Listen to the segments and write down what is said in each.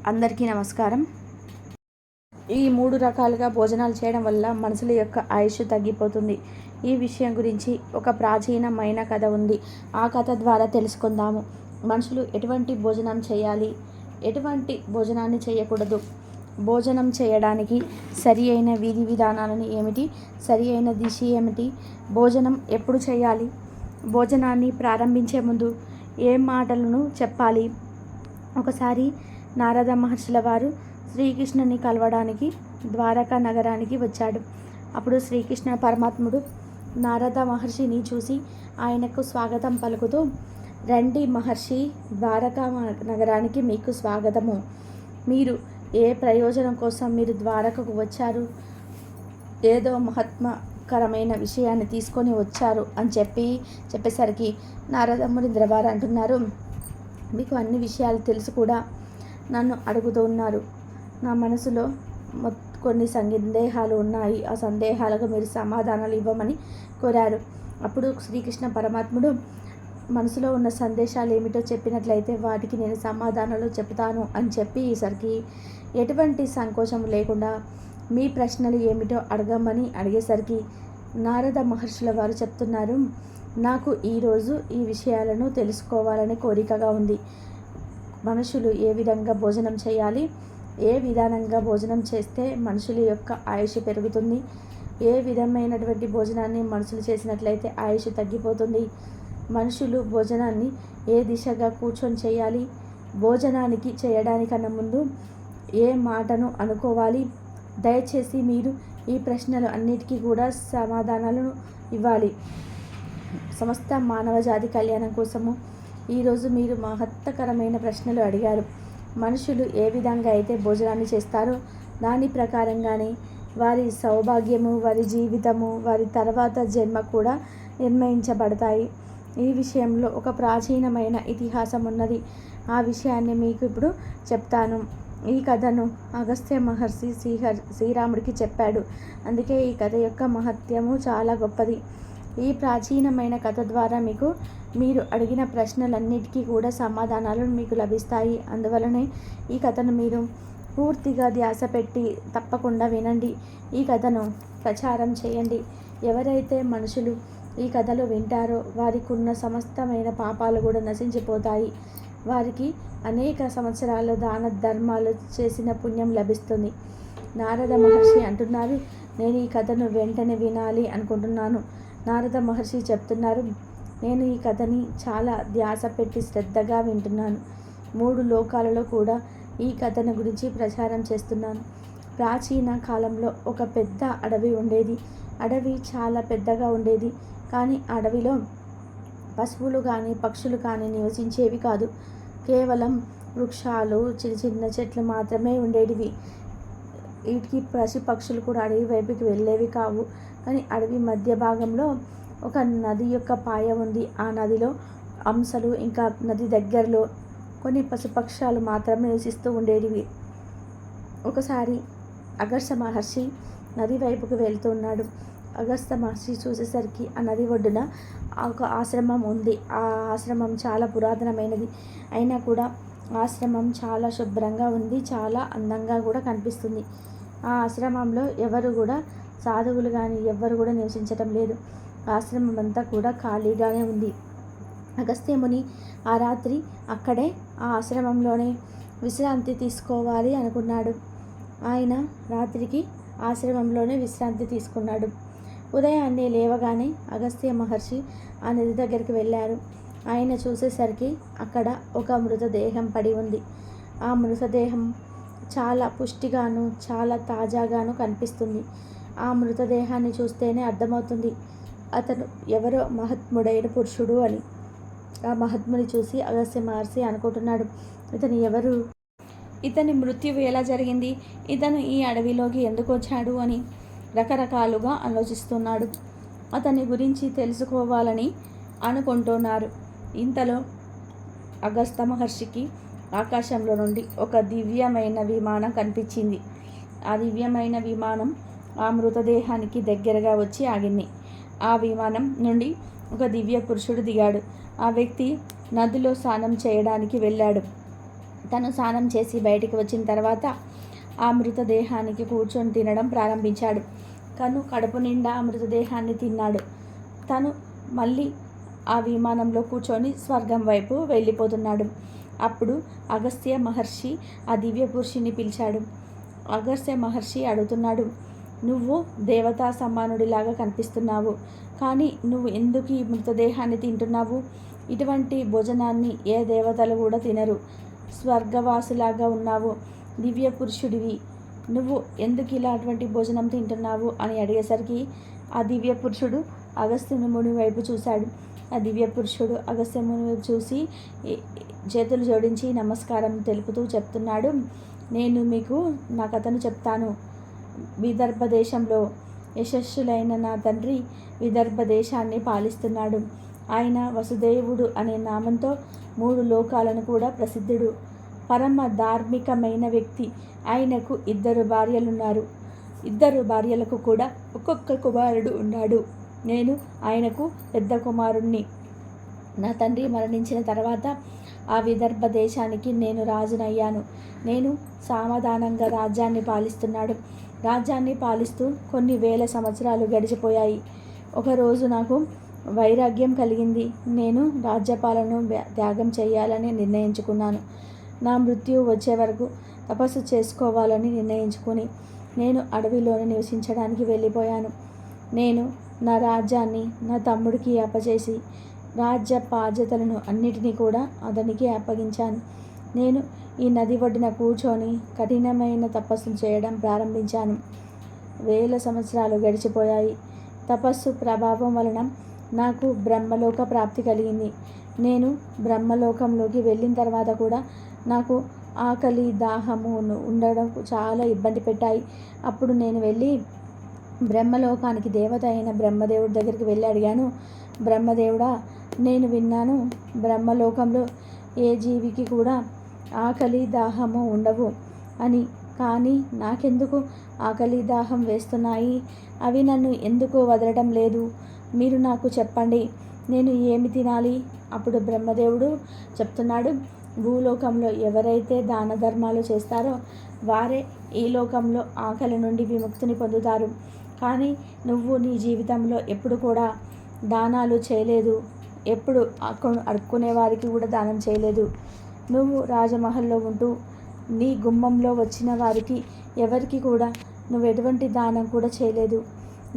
అందరికీ నమస్కారం. ఈ 3 రకాలుగా భోజనాలు చేయడం వల్ల మనుషుల యొక్క ఆయుష్ తగ్గిపోతుంది. ఈ విషయం గురించి ఒక ప్రాచీనమైన కథ ఉంది. ఆ కథ ద్వారా తెలుసుకుందాము. మనుషులు ఎటువంటి భోజనం చేయాలి, ఎటువంటి భోజనాన్ని చేయకూడదు, భోజనం చేయడానికి సరి అయిన విధి విధానాలను ఏమిటి, సరి అయిన దిశ ఏమిటి, భోజనం ఎప్పుడు చేయాలి, భోజనాన్ని ప్రారంభించే ముందు ఏ మాటలను చెప్పాలి. ఒకసారి నారద మహర్షుల వారు శ్రీకృష్ణుని కలవడానికి ద్వారకా నగరానికి వచ్చాడు. అప్పుడు శ్రీకృష్ణ పరమాత్ముడు నారద మహర్షిని చూసి ఆయనకు స్వాగతం పలుకుతూ, రండి మహర్షి, ద్వారకా నగరానికి మీకు స్వాగతము. మీరు ఏ ప్రయోజనం కోసం మీరు ద్వారకకు వచ్చారు? ఏదో మహాత్మకరమైన విషయాన్ని తీసుకొని వచ్చారు అని చెప్పేసరికి నారద మునీంద్ర వారు అంటున్నారు, మీకు అన్ని విషయాలు తెలుసు కూడా నన్ను అడుగుతూ ఉన్నారు. నా మనసులో కొన్ని సందేహాలు ఉన్నాయి. ఆ సందేహాలకు మీరు సమాధానాలు ఇవ్వమని కోరారు. అప్పుడు శ్రీకృష్ణ పరమాత్ముడు మనసులో ఉన్న సందేశాలు ఏమిటో చెప్పినట్లయితే వాటికి నేను సమాధానాలు చెప్తాను అని చెప్పేసరికి ఎటువంటి సంకోచం లేకుండా మీ ప్రశ్నలు ఏమిటో అడగమని అడిగేసరికి నారద మహర్షుల వారు చెప్తున్నారు, నాకు ఈరోజు ఈ విషయాలను తెలుసుకోవాలని కోరికగా ఉంది. మనుషులు ఏ విధంగా భోజనం చేయాలి, ఏ విధానంగా భోజనం చేస్తే మనుషుల యొక్క ఆయుష్ పెరుగుతుంది, ఏ విధమైనటువంటి భోజనాన్ని మనుషులు చేసినట్లయితే ఆయుష్ తగ్గిపోతుంది, మనుషులు భోజనాన్ని ఏ దిశగా కూర్చొని చేయాలి, భోజనానికి చేయడానికన్నా ముందు ఏ మాటను అనుకోవాలి. దయచేసి మీరు ఈ ప్రశ్నలు అన్నిటికీ కూడా సమాధానాలను ఇవ్వాలి. సమస్త మానవజాతి కళ్యాణం కోసము ఈరోజు మీరు మహత్తరమైన ప్రశ్నలు అడిగారు. మనుషులు ఏ విధంగా అయితే భోజనాన్ని చేస్తారో దాని ప్రకారంగానే వారి సౌభాగ్యము, వారి జీవితము, వారి తర్వాత జన్మ కూడా నిర్ణయించబడతాయి. ఈ విషయంలో ఒక ప్రాచీనమైన ఇతిహాసం ఉన్నది. ఆ విషయాన్ని మీకు ఇప్పుడు చెప్తాను. ఈ కథను అగస్త్య మహర్షి శ్రీరాముడికి చెప్పాడు. అందుకే ఈ కథ యొక్క మహత్యము చాలా గొప్పది. ఈ ప్రాచీనమైన కథ ద్వారా మీరు అడిగిన ప్రశ్నలన్నిటికీ కూడా సమాధానాలు మీకు లభిస్తాయి. అందువలనే ఈ కథను మీరు పూర్తిగా ధ్యాస పెట్టి తప్పకుండా వినండి. ఈ కథను ప్రచారం చేయండి. ఎవరైతే మనుషులు ఈ కథలు వింటారో వారికి ఉన్న సమస్తమైన పాపాలు కూడా నశించిపోతాయి. వారికి అనేక సంవత్సరాలు దాన ధర్మాలు చేసిన పుణ్యం లభిస్తుంది. నారద మహర్షి అంటున్నారు, నేను ఈ కథను వెంటనే వినాలి అనుకుంటున్నాను. నారద మహర్షి చెప్తున్నారు, నేను ఈ కథని చాలా ధ్యాస పెట్టి శ్రద్ధగా వింటున్నాను. 3 లోకాలలో కూడా ఈ కథను గురించి ప్రచారం చేస్తున్నాను. ప్రాచీన కాలంలో ఒక పెద్ద అడవి ఉండేది. అడవి చాలా పెద్దగా ఉండేది. కానీ అడవిలో పశువులు కానీ పక్షులు కానీ నివసించేవి కాదు. కేవలం వృక్షాలు, చిన్న చిన్న చెట్లు మాత్రమే ఉండేటివి. వీటికి పశు పక్షులు కూడా అడవి వైపుకి వెళ్ళేవి కావు. కానీ అడవి మధ్య భాగంలో ఒక నది యొక్క పాయ ఉంది. ఆ నదిలో అంశలు, ఇంకా నది దగ్గరలో కొన్ని పశుపక్షాలు మాత్రమే నివసిస్తూ ఉండేటివి. ఒకసారి అగస్త్య మహర్షి నది వైపుకు వెళ్తున్నాడు. అగస్త్య మహర్షి చూసేసరికి ఆ నది ఒడ్డున ఒక ఆశ్రమం ఉంది. ఆ ఆశ్రమం చాలా పురాతనమైనది. అయినా కూడా ఆశ్రమం చాలా శుభ్రంగా ఉంది, చాలా అందంగా కూడా కనిపిస్తుంది. ఆ ఆశ్రమంలో ఎవరు కూడా సాధువులు కానీ ఎవ్వరు కూడా నివసించటం లేదు. ఆశ్రమం అంతా కూడా ఖాళీగానే ఉంది. అగస్త్యముని ఆ రాత్రి అక్కడే ఆ ఆశ్రమంలోనే విశ్రాంతి తీసుకోవాలి అనుకున్నాడు. ఆయన రాత్రికి ఆశ్రమంలోనే విశ్రాంతి తీసుకున్నాడు. ఉదయాన్నే లేవగానే అగస్త్య మహర్షి ఆ నది దగ్గరికి వెళ్ళారు. ఆయన చూసేసరికి అక్కడ ఒక మృతదేహం పడి ఉంది. ఆ మృతదేహం చాలా పుష్టిగాను చాలా తాజాగాను కనిపిస్తుంది. ఆ మృతదేహాన్ని చూస్తేనే అర్థమవుతుంది అతను ఎవరో మహాత్ముడైన పురుషుడు అని. ఆ మహాత్ముని చూసి అగస్త్య మహర్షి అనుకుంటున్నాడు, ఇతను ఎవరు, ఇతని మృత్యువు ఎలా జరిగింది, ఇతను ఈ అడవిలోకి ఎందుకు వచ్చాడు అని రకరకాలుగా ఆలోచిస్తున్నాడు. అతని గురించి తెలుసుకోవాలని అనుకుంటున్నారు. ఇంతలో అగస్త్య మహర్షికి ఆకాశంలో నుండి ఒక దివ్యమైన విమానం కనిపించింది. ఆ దివ్యమైన విమానం ఆ మృతదేహానికి దగ్గరగా వచ్చి ఆగింది. ఆ విమానం నుండి ఒక దివ్య పురుషుడు దిగాడు. ఆ వ్యక్తి నదిలో స్నానం చేయడానికి వెళ్ళాడు. తను స్నానం చేసి బయటికి వచ్చిన తర్వాత ఆ మృతదేహానికి కూర్చొని తినడం ప్రారంభించాడు. కడుపు నిండా ఆ మృతదేహాన్ని తిన్నాడు. తను మళ్ళీ ఆ విమానంలో కూర్చొని స్వర్గం వైపు వెళ్ళిపోతున్నాడు. అప్పుడు అగస్త్య మహర్షి ఆ దివ్య పురుషుని పిలిచాడు. అగస్త్య మహర్షి అడుగుతున్నాడు, నువ్వు దేవతా సమానుడిలాగా కనిపిస్తున్నావు, కానీ నువ్వు ఎందుకు ఈ మృతదేహాన్ని తింటున్నావు? ఇటువంటి భోజనాన్ని ఏ దేవతలు కూడా తినరు. స్వర్గవాసులాగా ఉన్నావు, దివ్య పురుషుడివి, నువ్వు ఎందుకు ఇలాంటి భోజనం తింటున్నావు అని అడిగేసరికి ఆ దివ్య పురుషుడు అగస్త్య ముని వైపు చూశాడు. ఆ దివ్య పురుషుడు అగస్త్య ముని వైపు చూసి చేతులు జోడించి నమస్కారం తెలుపుతూ చెప్తున్నాడు, నేను మీకు నా కథను చెప్తాను. విదర్భ దేశంలో యశస్సులైన నా తండ్రి విదర్భ దేశాన్ని పాలిస్తున్నాడు. ఆయన వసుదేవుడు అనే నామంతో 3 లోకాలను కూడా ప్రసిద్ధుడు. పరమ ధార్మికమైన వ్యక్తి. ఆయనకు 2 భార్యలున్నారు. 2 భార్యలకు కూడా ఒక్కొక్క కుమారుడు ఉన్నాడు. నేను ఆయనకు పెద్ద కుమారుణ్ణి. నా తండ్రి మరణించిన తర్వాత ఆ విదర్భ దేశానికి నేను రాజునయ్యాను. నేను సావధానంగా రాజ్యాన్ని పాలిస్తూ కొన్ని వేల సంవత్సరాలు గడిచిపోయాయి. ఒకరోజు నాకు వైరాగ్యం కలిగింది. నేను రాజ్యపాలను త్యాగం చేయాలని నిర్ణయించుకున్నాను. నా మృత్యువు వచ్చే వరకు తపస్సు చేసుకోవాలని నిర్ణయించుకుని నేను అడవిలోనే నివసించడానికి వెళ్ళిపోయాను. నేను నా రాజ్యాన్ని నా తమ్ముడికి అప్పచేసి రాజ్య బాధ్యతలను అన్నిటినీ కూడా అతనికి అప్పగించాను. నేను ఈ నది ఒడ్డున కూర్చొని కఠినమైన తపస్సు చేయడం ప్రారంభించాను. వేల సంవత్సరాలు గడిచిపోయాయి. తపస్సు ప్రభావం వలన నాకు బ్రహ్మలోక ప్రాప్తి కలిగింది. నేను బ్రహ్మలోకంలోకి వెళ్ళిన తర్వాత కూడా నాకు ఆకలి, దాహము ఉండడం చాలా ఇబ్బంది పెట్టాయి. అప్పుడు నేను వెళ్ళి బ్రహ్మలోకానికి దేవత అయిన బ్రహ్మదేవుడి దగ్గరికి వెళ్ళి అడిగాను, బ్రహ్మదేవుడా, నేను విన్నాను బ్రహ్మలోకంలో ఏ జీవికి కూడా ఆకలి, దాహము ఉండవు అని. కానీ నాకెందుకు ఆకలి, దాహం వేస్తున్నాయి? అవి నన్ను ఎందుకు వదలడం లేదు? మీరు నాకు చెప్పండి, నేను ఏమి తినాలి? అప్పుడు బ్రహ్మదేవుడు చెప్తున్నాడు, భూలోకంలో ఎవరైతే దాన ధర్మాలు చేస్తారో వారే ఈ లోకంలో ఆకలి నుండి విముక్తిని పొందుతారు. కానీ నువ్వు నీ జీవితంలో ఎప్పుడు కూడా దానాలు చేయలేదు. ఎప్పుడు అడుక్కునే వారికి కూడా దానం చేయలేదు. నువ్వు రాజమహల్లో ఉంటూ నీ గుమ్మంలో వచ్చిన వారికి ఎవరికి కూడా నువ్వు ఎటువంటి దానం కూడా చేయలేదు.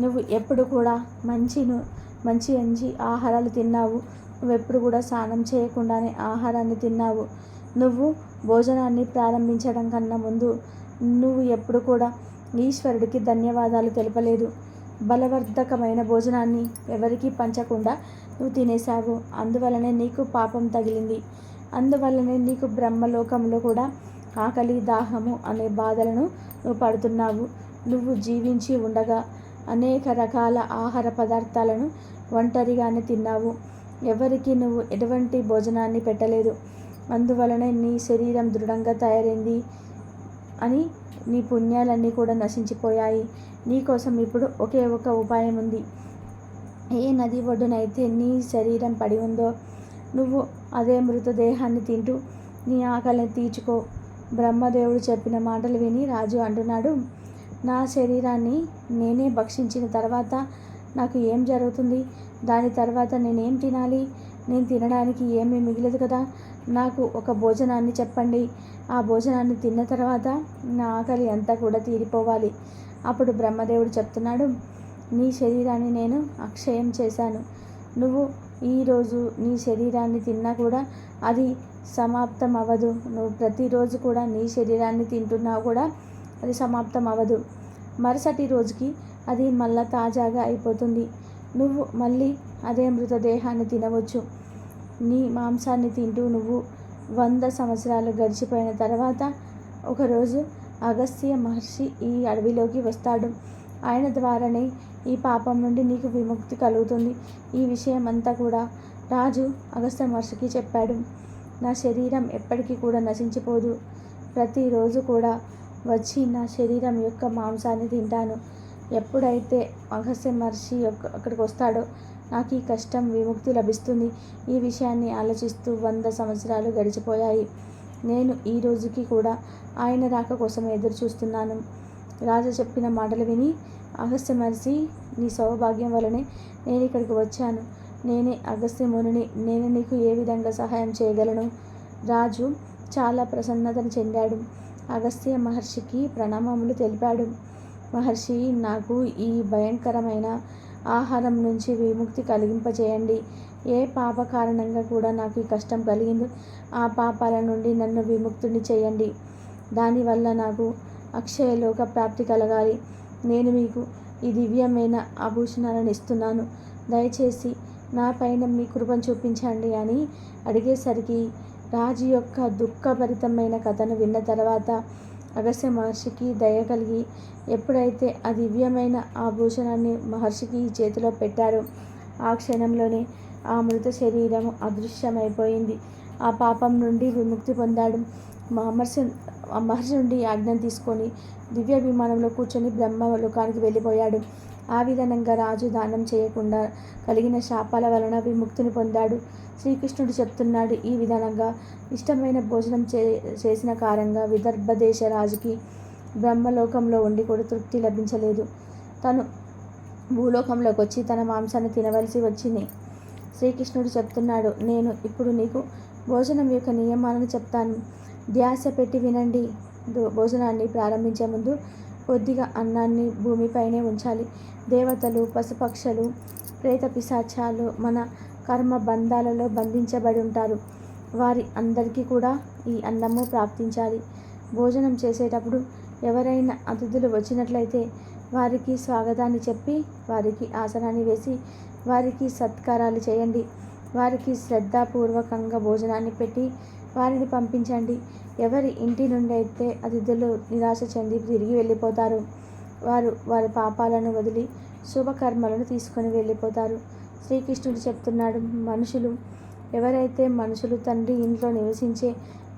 నువ్వు ఎప్పుడు కూడా మంచి ఆహారాలు తిన్నావు. నువ్వెప్పుడు కూడా స్నానం చేయకుండానే ఆహారాన్ని తిన్నావు. నువ్వు భోజనాన్ని ప్రారంభించడం కన్నా ముందు నువ్వు ఎప్పుడు కూడా ఈశ్వరుడికి ధన్యవాదాలు తెలపలేదు. బలవర్ధకమైన భోజనాన్ని ఎవరికీ పంచకుండా నువ్వు తినేశావు. అందువలనే నీకు పాపం తగిలింది. అందువల్లనే నీకు బ్రహ్మలోకంలో కూడా ఆకలి, దాహము అనే బాధలను నువ్వు పడుతున్నావు. నువ్వు జీవించి ఉండగా అనేక రకాల ఆహార పదార్థాలను ఒంటరిగానే తిన్నావు. ఎవరికి నువ్వు ఎటువంటి భోజనాన్ని పెట్టలేదు. అందువలనే నీ శరీరం దృఢంగా తయారైంది అని నీ పుణ్యాలన్నీ కూడా నశించిపోయాయి. నీకోసం ఇప్పుడు ఒకే ఒక ఉపాయం ఉంది. ఏ నది ఒడ్డునైతే నీ శరీరం పడి ఉందో నువ్వు అదే మృతదేహాన్ని తింటూ నీ ఆకలిని తీర్చుకో. బ్రహ్మదేవుడు చెప్పిన మాటలు విని రాజు అంటున్నాడు, నా శరీరాన్ని నేనే భక్షించిన తర్వాత నాకు ఏం జరుగుతుంది? దాని తర్వాత నేనేం తినాలి? నేను తినడానికి ఏమీ మిగిలదు కదా. నాకు ఒక భోజనాన్ని చెప్పండి. ఆ భోజనాన్ని తిన్న తర్వాత నా ఆకలి అంతా కూడా తీరిపోవాలి. అప్పుడు బ్రహ్మదేవుడు చెప్తున్నాడు, నీ శరీరాన్ని నేను అక్షయం చేశాను. నువ్వు ఈరోజు నీ శరీరాన్ని తిన్నా కూడా అది సమాప్తం అవ్వదు. నువ్వు ప్రతిరోజు కూడా నీ శరీరాన్ని తింటున్నా కూడా అది సమాప్తం అవ్వదు. మరుసటి రోజుకి అది మళ్ళా తాజాగా అయిపోతుంది. నువ్వు మళ్ళీ అదే మృతదేహాన్ని తినవచ్చు. నీ మాంసాన్ని తింటూ నువ్వు 100 సంవత్సరాలు గడిచిపోయిన తర్వాత ఒకరోజు అగస్త్య మహర్షి ఈ అడవిలోకి వస్తాడు. ఆయన ద్వారానే ఈ పాపం నుండి నీకు విముక్తి కలుగుతుంది. ఈ విషయం అంతా కూడా రాజు అగస్త్య మహర్షికి చెప్పాడు. నా శరీరం ఎప్పటికీ కూడా నశించిపోదు. ప్రతిరోజు కూడా వచ్చి నా శరీరం యొక్క మాంసాన్ని తింటాను. ఎప్పుడైతే అగస్త్య మహర్షి అక్కడికి వస్తాడో నాకు ఈ కష్టం విముక్తి లభిస్తుంది. ఈ విషయాన్ని ఆలోచిస్తూ 100 సంవత్సరాలు గడిచిపోయాయి. నేను ఈ రోజుకి కూడా ఆయన రాక కోసం ఎదురు చూస్తున్నాను. రాజు చెప్పిన మాటలు విని అగస్త్య మహర్షి, నీ సౌభాగ్యం వలనే నేను ఇక్కడికి వచ్చాను. నేనే అగస్త్య మునిని. నేను నీకు ఏ విధంగా సహాయం చేయగలను? రాజు చాలా ప్రసన్నతను చెందాడు. అగస్త్య మహర్షికి ప్రణామములు తెలిపాడు. మహర్షి, నాకు ఈ భయంకరమైన ఆహారం నుంచి విముక్తి కలిగింపచేయండి. ఏ పాప కారణంగా కూడా నాకు ఈ కష్టం కలిగిందో ఆ పాపాల నుండి నన్ను విముక్తుని చేయండి. దానివల్ల నాకు అక్షయలోక ప్రాప్తి కలగాలి. నేను మీకు ఈ దివ్యమైన ఆభూషణాలను ఇస్తున్నాను. దయచేసి నా పైన మీ కృపను చూపించండి అని అడిగేసరికి రాజు యొక్క దుఃఖభరితమైన కథను విన్న తర్వాత అగస్త్య మహర్షికి దయ కలిగి ఎప్పుడైతే ఆ దివ్యమైన ఆభూషణాన్ని మహర్షికి చేతిలో పెట్టారో ఆ క్షణంలోనే ఆ మృత శరీరం అదృశ్యమైపోయింది. ఆ పాపం నుండి విముక్తి పొందాడు. మహర్షి నుండి ఆజ్ఞను తీసుకొని దివ్య విమానంలో కూర్చొని బ్రహ్మలోకానికి వెళ్ళిపోయాడు. ఆ విధంగా రాజు దానం చేయకుండా కలిగిన శాపాల వలన విముక్తిని పొందాడు. శ్రీకృష్ణుడు చెప్తున్నాడు, ఈ విధంగా ఇష్టమైన భోజనం చేసిన కారణంగా విదర్భ దేశ రాజుకి బ్రహ్మలోకంలో ఉండి కూడా తృప్తి లభించలేదు. తను భూలోకంలోకి వచ్చి తన మాంసాన్ని తినవలసి వచ్చింది. శ్రీకృష్ణుడు చెప్తున్నాడు, నేను ఇప్పుడు నీకు భోజనం యొక్క నియమాలను చెప్తాను. ధ్యాస పెట్టి వినండి. భోజనాన్ని ప్రారంభించే ముందు కొద్దిగా అన్నాన్ని భూమిపైనే ఉంచాలి. దేవతలు, పశుపక్షులు, ప్రేత పిశాచాలు మన కర్మ బంధాలలో బంధించబడి ఉంటారు. వారి అందరికీ కూడా ఈ అన్నము ప్రాప్తించాలి. భోజనం చేసేటప్పుడు ఎవరైనా అతిథులు వచ్చినట్లయితే వారికి స్వాగతాన్ని చెప్పి వారికి ఆసనాన్ని వేసి వారికి సత్కారాలు చేయండి. వారికి శ్రద్ధాపూర్వకంగా భోజనాన్ని పెట్టి వారిని పంపించండి. ఎవరి ఇంటి నుండి అయితే అతిథులు నిరాశ చెంది తిరిగి వెళ్ళిపోతారు, వారు వారి పాపాలను వదిలి శుభకర్మలను తీసుకొని వెళ్ళిపోతారు. శ్రీకృష్ణుడు చెప్తున్నాడు, మనుషులు తండ్రి ఇంట్లో నివసించే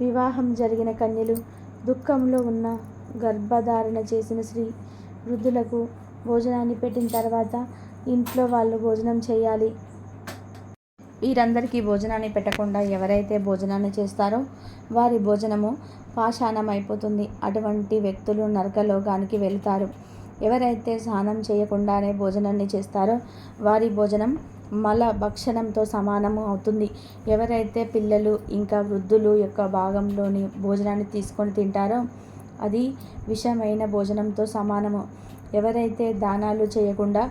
వివాహం జరిగిన కన్యలు, దుఃఖంలో ఉన్న గర్భధారణ చేసిన స్త్రీ, వృద్ధులకు భోజనాన్ని పెట్టిన తర్వాత ఇంట్లో వాళ్ళు భోజనం చేయాలి. వీరందరికీ భోజనాన్ని పెట్టకుండా ఎవరైతే భోజనాన్ని చేస్తారో వారి భోజనము పాషాణమైపోతుంది. అటువంటి వ్యక్తులు నరకలోకానికి వెళతారు. ఎవరైతే స్నానం చేయకుండానే భోజనాన్ని చేస్తారో వారి భోజనం మల భక్షణంతో సమానము అవుతుంది. ఎవరైతే పిల్లలు ఇంకా వృద్ధులు యొక్క భాగంలోని భోజనాన్ని తీసుకొని తింటారో అది విషమైన భోజనంతో సమానము. ఎవరైతే దానాలు చేయకుండా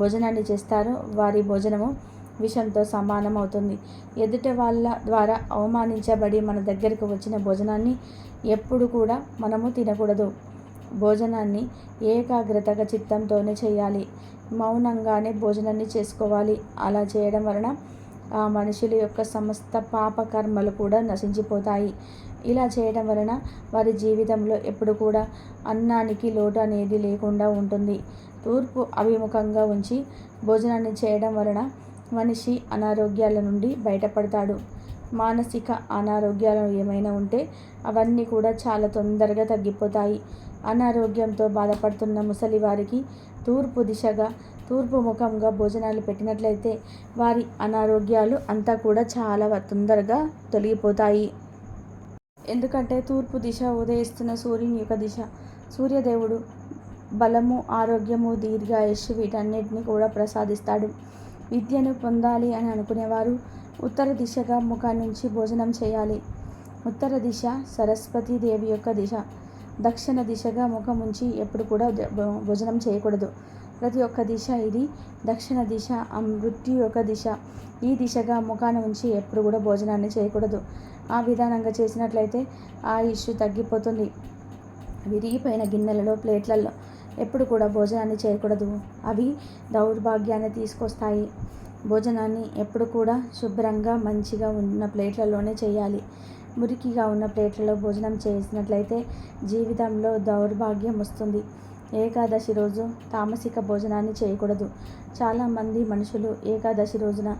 భోజనాన్ని చేస్తారో వారి భోజనము విషంతో సమానం అవుతుంది. ఎదుటి వాళ్ళ ద్వారా అవమానించబడి మన దగ్గరకు వచ్చిన భోజనాన్ని ఎప్పుడు కూడా మనము తినకూడదు. భోజనాన్ని ఏకాగ్రతగా చిత్తంతోనే చేయాలి. మౌనంగానే భోజనాన్ని చేసుకోవాలి. అలా చేయడం వలన ఆ మనుషుల యొక్క సమస్త పాపకర్మలు కూడా నశించిపోతాయి. ఇలా చేయడం వలన వారి జీవితంలో ఎప్పుడు కూడా అన్నానికి లోటు అనేది లేకుండా ఉంటుంది. తూర్పు అభిముఖంగా ఉంచి భోజనాన్ని చేయడం వలన మనిషి అనారోగ్యాల నుండి బయటపడతాడు. మానసిక అనారోగ్యాలు ఏమైనా ఉంటే అవన్నీ కూడా చాలా తొందరగా తగ్గిపోతాయి. అనారోగ్యంతో బాధపడుతున్న ముసలి వారికి తూర్పు ముఖంగా భోజనాలు పెట్టినట్లయితే వారి అనారోగ్యాలు అంతా కూడా చాలా తొందరగా తొలగిపోతాయి. ఎందుకంటే తూర్పు దిశ ఉదయిస్తున్న సూర్యుని యొక్క దిశ. సూర్యదేవుడు బలము, ఆరోగ్యము, దీర్ఘాయుష్షు వీటన్నిటిని కూడా ప్రసాదిస్తాడు. విద్యను పొందాలి అని అనుకునేవారు ఉత్తర దిశగా ముఖం నుంచి భోజనం చేయాలి. ఉత్తర దిశ సరస్వతీ దేవి యొక్క దిశ. దక్షిణ దిశగా ముఖం ఉంచి ఎప్పుడు కూడా భోజనం చేయకూడదు. ప్రతి ఒక్క దిశ ఇది. దక్షిణ దిశ మృత్యు యొక్క దిశ. ఈ దిశగా ముఖాన ఉంచి ఎప్పుడు కూడా భోజనాన్ని చేయకూడదు. ఆ విధానంగా చేసినట్లయితే ఆయుష్ తగ్గిపోతుంది. విరిగిపోయిన గిన్నెలలో, ప్లేట్లలో ఎప్పుడు కూడా భోజనాన్ని చేయకూడదు. అవి దౌర్భాగ్యాన్ని తీసుకొస్తాయి. భోజనాన్ని ఎప్పుడు కూడా శుభ్రంగా మంచిగా ఉన్న ప్లేట్లలోనే చేయాలి. మురికిగా ఉన్న ప్లేట్లలో భోజనం చేసినట్లయితే జీవితంలో దౌర్భాగ్యం వస్తుంది. ఏకాదశి రోజు తామసిక భోజనాన్ని చేయకూడదు. చాలామంది మనుషులు ఏకాదశి రోజున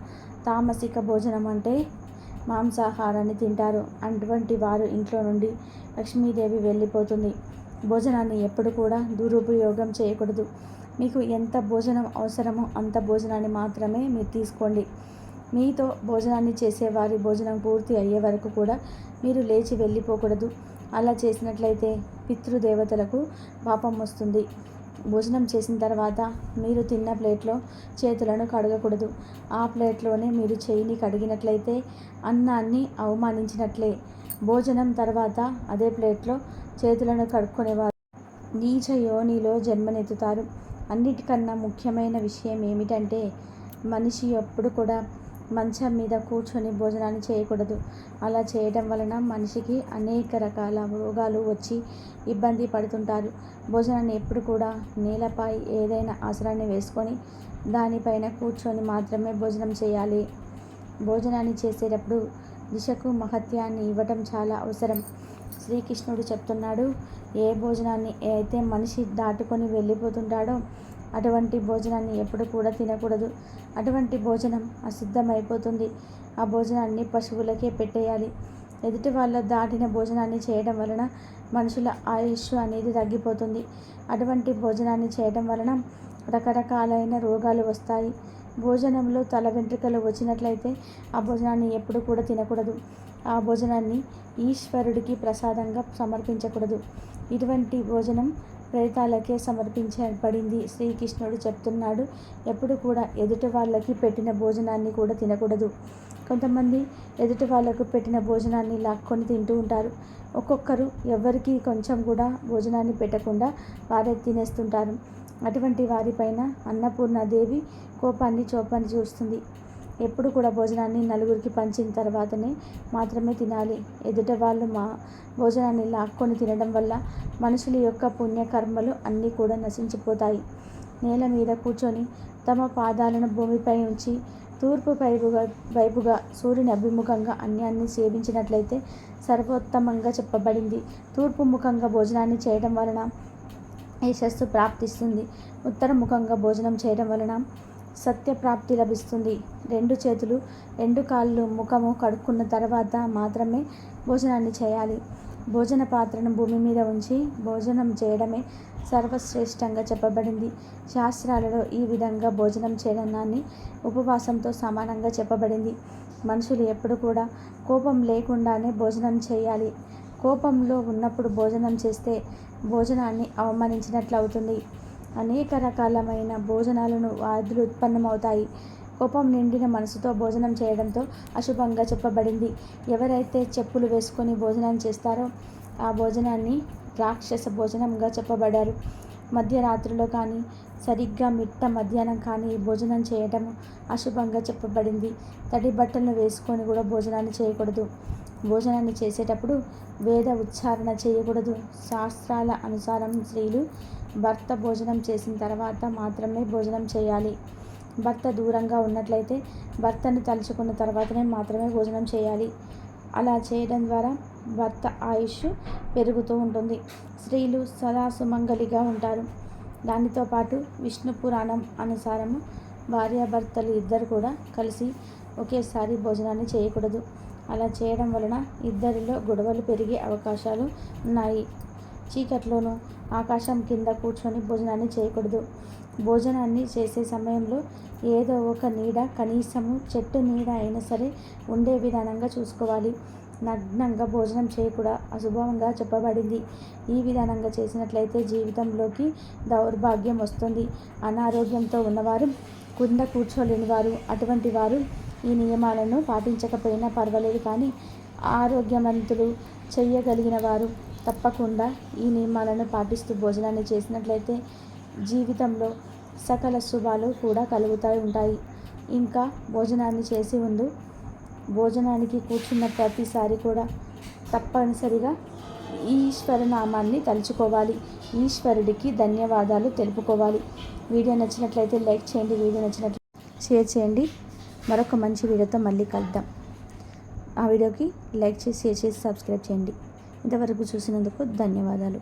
తామసిక భోజనం అంటే మాంసాహారాన్ని తింటారు. అటువంటి వారు ఇంట్లో నుండి లక్ష్మీదేవి వెళ్ళిపోతుంది. భోజనాన్ని ఎప్పుడు కూడా దురుపయోగం చేయకూడదు. మీకు ఎంత భోజనం అవసరమో అంత భోజనాన్ని మాత్రమే మీరు తీసుకోండి. మీతో భోజనాన్ని చేసేవారి భోజనం పూర్తి అయ్యే వరకు కూడా మీరు లేచి వెళ్ళిపోకూడదు. అలా చేసినట్లయితే పితృదేవతలకు పాపం వస్తుంది. భోజనం చేసిన తర్వాత మీరు తిన్న ప్లేట్లో చేతులను కడగకూడదు. ఆ ప్లేట్లోనే మీరు చేయిని కడిగినట్లయితే అన్నాన్ని అవమానించినట్లే. భోజనం తర్వాత అదే ప్లేట్లో చేతులను కడుక్కునేవారు నీచ యోనిలో జన్మనెత్తుతారు. అన్నిటికన్నా ముఖ్యమైన విషయం ఏమిటంటే మనిషి ఎప్పుడు కూడా మంచం మీద కూర్చొని భోజనాన్ని చేయకూడదు. అలా చేయడం వలన మనిషికి అనేక రకాల రోగాలు వచ్చి ఇబ్బంది పడుతుంటారు. భోజనాన్ని ఎప్పుడు కూడా నేలపై ఏదైనా ఆసనాన్ని వేసుకొని దానిపైన కూర్చొని మాత్రమే భోజనం చేయాలి. భోజనాన్ని చేసేటప్పుడు దిశకు మహత్యాన్ని ఇవ్వటం చాలా అవసరం. శ్రీకృష్ణుడు చెప్తున్నాడు, ఏ భోజనాన్ని అయితే మనిషి దాటుకొని వెళ్ళిపోతుంటాడో అటువంటి భోజనాన్ని ఎప్పుడు కూడా తినకూడదు. అటువంటి భోజనం అశుద్ధమైపోతుంది. ఆ భోజనాన్ని పశువులకే పెట్టేయాలి. ఎదుటి వాళ్ళ దాటిన భోజనాన్ని చేయడం వలన మనుషుల ఆయుష్ అనేది తగ్గిపోతుంది. అటువంటి భోజనాన్ని చేయడం వలన రకరకాలైన రోగాలు వస్తాయి. భోజనంలో తల వెంట్రుకలు వచ్చినట్లయితే ఆ భోజనాన్ని ఎప్పుడు కూడా తినకూడదు. ఆ భోజనాన్ని ఈశ్వరుడికి ప్రసాదంగా సమర్పించకూడదు. ఇటువంటి భోజనం ప్రేతాలకే సమర్పించబడింది. శ్రీకృష్ణుడు చెప్తున్నాడు, ఎప్పుడు కూడా ఎదుటి వాళ్ళకి పెట్టిన భోజనాన్ని కూడా తినకూడదు. కొంతమంది ఎదుటి వాళ్ళకు పెట్టిన భోజనాన్ని లాక్కొని తింటూ ఉంటారు. ఒక్కొక్కరు ఎవరికి కొంచెం కూడా భోజనాన్ని పెట్టకుండా వారే తినేస్తుంటారు. అటువంటి వారిపైన అన్నపూర్ణాదేవి కోపాన్ని చూస్తుంది. ఎప్పుడు కూడా భోజనాన్ని నలుగురికి పంచిన తర్వాతనే మాత్రమే తినాలి. ఎదుట వాళ్ళు భోజనాన్ని లాక్కొని తినడం వల్ల మనుషుల యొక్క పుణ్యకర్మలు అన్నీ కూడా నశించిపోతాయి. నేల మీద కూర్చొని తమ పాదాలను భూమిపై ఉంచి తూర్పు వైపుగా సూర్యుని అభిముఖంగా అన్యాన్ని సేవించినట్లయితే సర్వోత్తమంగా చెప్పబడింది. తూర్పు ముఖంగా భోజనాన్ని చేయడం వలన యశస్సు ప్రాప్తిస్తుంది. ఉత్తర ముఖంగా భోజనం చేయడం వలన సత్యప్రాప్తి లభిస్తుంది. 2 చేతులు 2 కాళ్ళు ముఖము కడుక్కున్న తర్వాత మాత్రమే భోజనాన్ని చేయాలి. భోజన పాత్రను భూమి మీద ఉంచి భోజనం చేయడమే సర్వశ్రేష్టంగా చెప్పబడింది. శాస్త్రాలలో ఈ విధంగా భోజనం చేయడాన్ని ఉపవాసంతో సమానంగా చెప్పబడింది. మనుషులు ఎప్పుడు కూడా కోపం లేకుండానే భోజనం చేయాలి. కోపంలో ఉన్నప్పుడు భోజనం చేస్తే భోజనాన్ని అవమానించినట్లు అవుతుంది. అనేక రకాలమైన భోజనాలను వ్యాధులు ఉత్పన్నమవుతాయి. కోపం నిండిన మనసుతో భోజనం చేయడంతో అశుభంగా చెప్పబడింది. ఎవరైతే చెప్పులు వేసుకొని భోజనం చేస్తారో ఆ భోజనాన్ని రాక్షస భోజనంగా చెప్పబడ్డారు. మధ్యరాత్రిలో కానీ సరిగ్గా మిట్ట మధ్యాహ్నం కానీ భోజనం చేయడం అశుభంగా చెప్పబడింది. తడి బట్టలను వేసుకొని కూడా భోజనాన్ని చేయకూడదు. భోజనాన్ని చేసేటప్పుడు వేద ఉచ్చారణ చేయకూడదు. శాస్త్రాల అనుసారం స్త్రీలు భర్త భోజనం చేసిన తర్వాత మాత్రమే భోజనం చేయాలి. భర్త దూరంగా ఉన్నట్లయితే భర్తను తలుచుకున్న తర్వాతనే మాత్రమే భోజనం చేయాలి. అలా చేయడం ద్వారా భర్త ఆయుష్ పెరుగుతూ ఉంటుంది. స్త్రీలు సదా సుమంగళిగా ఉంటారు. దానితో పాటు విష్ణు పురాణం అనుసారము భార్యాభర్తలు ఇద్దరు కూడా కలిసి ఒకేసారి భోజనాన్ని చేయకూడదు. అలా చేయడం వలన ఇద్దరిలో గొడవలు పెరిగే అవకాశాలు ఉన్నాయి. చీకట్లోనూ ఆకాశం కింద కూర్చొని భోజనాన్ని చేయకూడదు. భోజనాన్ని చేసే సమయంలో ఏదో ఒక నీడ, కనీసము చెట్టు నీడ అయినా సరే ఉండే విధానంగా చూసుకోవాలి. నగ్నంగా భోజనం చేయకూడదు, అశుభంగా చెప్పబడింది. ఈ విధానంగా చేసినట్లయితే జీవితంలోకి దౌర్భాగ్యం వస్తుంది. అనారోగ్యంతో ఉన్నవారు, కింద కూర్చోలేని వారు, అటువంటి వారు ఈ నియమాలను పాటించకపోయినా పర్వాలేదు, కానీ ఆరోగ్యవంతులు చేయగలిగిన వారు తప్పకుండా ఈ నియమాలను పాటిస్తూ భోజనాన్ని చేసినట్లయితే జీవితంలో సకల శుభాలు కూడా కలుగుతూ ఉంటాయి. ఇంకా భోజనాన్ని చేసి ముందు భోజనానికి కూర్చున్న ప్రతిసారి కూడా తప్పనిసరిగా ఈశ్వర నామాన్ని తలుచుకోవాలి. ఈశ్వరుడికి ధన్యవాదాలు తెలుపుకోవాలి. వీడియో నచ్చినట్లయితే లైక్ చేయండి. వీడియో నచ్చినట్లయితే షేర్ చేయండి. మరొక మంచి వీడియోతో మళ్ళీ కలుద్దాం. ఆ వీడియోకి లైక్ చేసి షేర్ చేసి సబ్స్క్రైబ్ చేయండి. ఇంతవరకు చూసినందుకు ధన్యవాదాలు.